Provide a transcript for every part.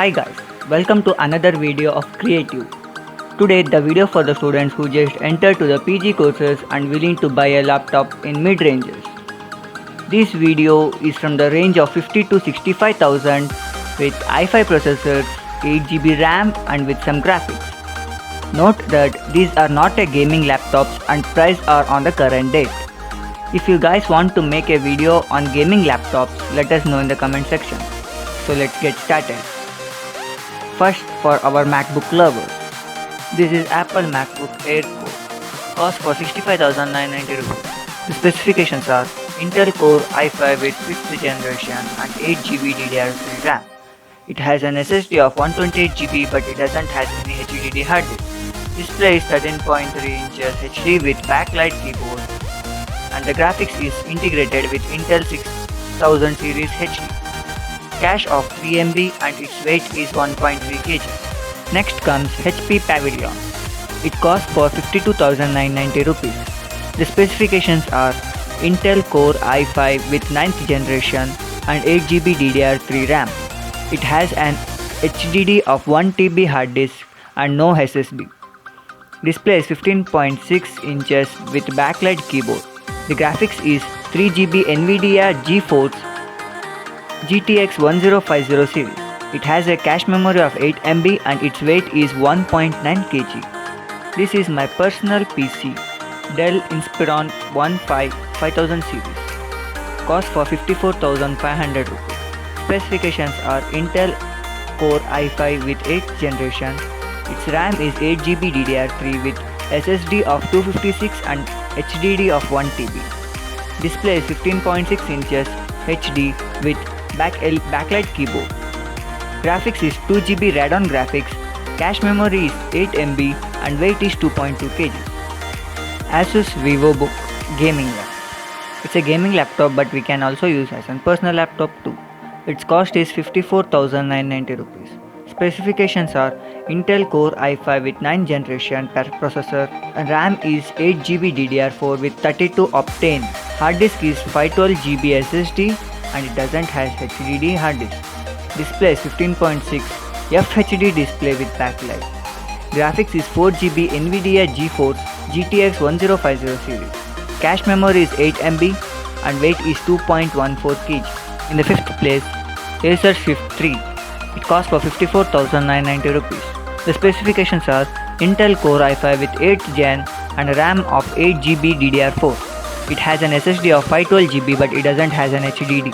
Hi guys, welcome to another video of Creative. Today the video for the students who just entered to the PG courses and willing to buy a laptop in mid-ranges. This video is from the range of 50 to 65,000 with i5 processors, 8GB RAM and with some graphics. Note that these are not a gaming laptops and price are on the current date. If you guys want to make a video on gaming laptops, let us know in the comment section. So let's get started. First, for our MacBook lovers, this is Apple MacBook Air Core, cost for 65,990 rupees. The specifications are Intel Core i5 with 5th generation and 8GB DDR3 RAM. It has an SSD of 128GB but it doesn't have any HDD hard disk. Display is 13.3 inches HD with backlight keyboard and the graphics is integrated with Intel 6000 series HD. Cache of 3MB and its weight is 1.3 kg. Next comes HP Pavilion. It costs for 52,990 rupees. The specifications are Intel Core i5 with 9th generation and 8GB DDR3 RAM. It has an HDD of 1TB hard disk and no SSD. Display is 15.6 inches with backlight keyboard. The graphics is 3GB NVIDIA GeForce GTX 1050 series. It has a cache memory of 8MB and its weight is 1.9 kg. This is my personal PC, Dell Inspiron 5000 series. Cost for 54,500 rupees. Specifications are Intel Core i5 with 8th generation. Its RAM is 8GB DDR3 with SSD of 256 and HDD of 1TB. Display is 15.6 inches HD with backlight keyboard. Graphics is 2GB Radeon graphics. Cache memory is 8MB and weight is 2.2 kg. Asus VivoBook Gaming Laptop. It's a gaming laptop but we can also use as a personal laptop too. Its cost is 54,990 rupees. Specifications are Intel Core i5 with 9th generation processor and RAM is 8GB DDR4 with 32 octane. Hard disk is 512GB SSD and it doesn't have HDD hard disk. Display is 15.6 FHD display with backlight. Graphics is 4GB NVIDIA GeForce GTX 1050 series. Cache memory is 8MB and weight is 2.14 kg. In the 5th place, Acer Shift 3. It costs for 54,990 rupees. The specifications are Intel Core i5 with 8th gen and a RAM of 8GB DDR4. It has an SSD of 512GB but it doesn't have an HDD.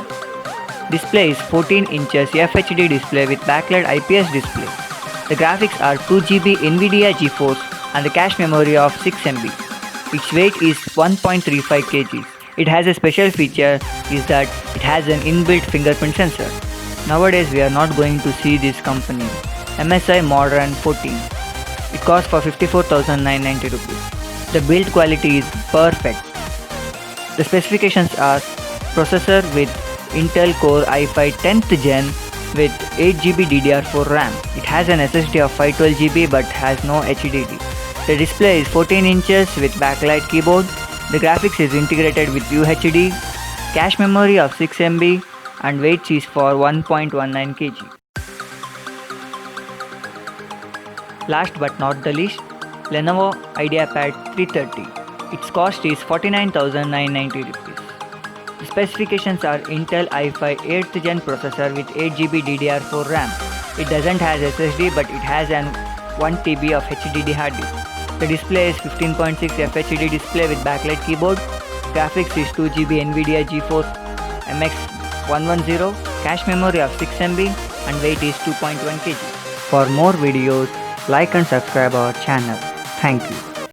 Display is 14 inches FHD display with backlight IPS display. The graphics are 2GB NVIDIA GeForce and the cache memory of 6MB. Its weight is 1.35 kg. It has a special feature is that it has an inbuilt fingerprint sensor. Nowadays we are not going to see this company. MSI Modern 14. It costs for 54,990 rupees. The build quality is perfect. The specifications are processor with Intel Core i5 10th gen with 8GB DDR4 RAM. It has an SSD of 512GB but has no HDD. The display is 14 inches with backlight keyboard. The graphics is integrated with UHD. Cache memory of 6MB and weight is for 1.19 kg. Last but not the least, Lenovo IdeaPad 330. Its cost is 49,990 rupees. The specifications are Intel i5 8th gen processor with 8GB DDR4 RAM. It doesn't have SSD but it has an 1TB of HDD hard disk. The display is 15.6 FHD display with backlight keyboard. Graphics is 2GB NVIDIA GeForce MX 110. Cache memory of 6MB and weight is 2.1 kg. For more videos, like and subscribe our channel. Thank you.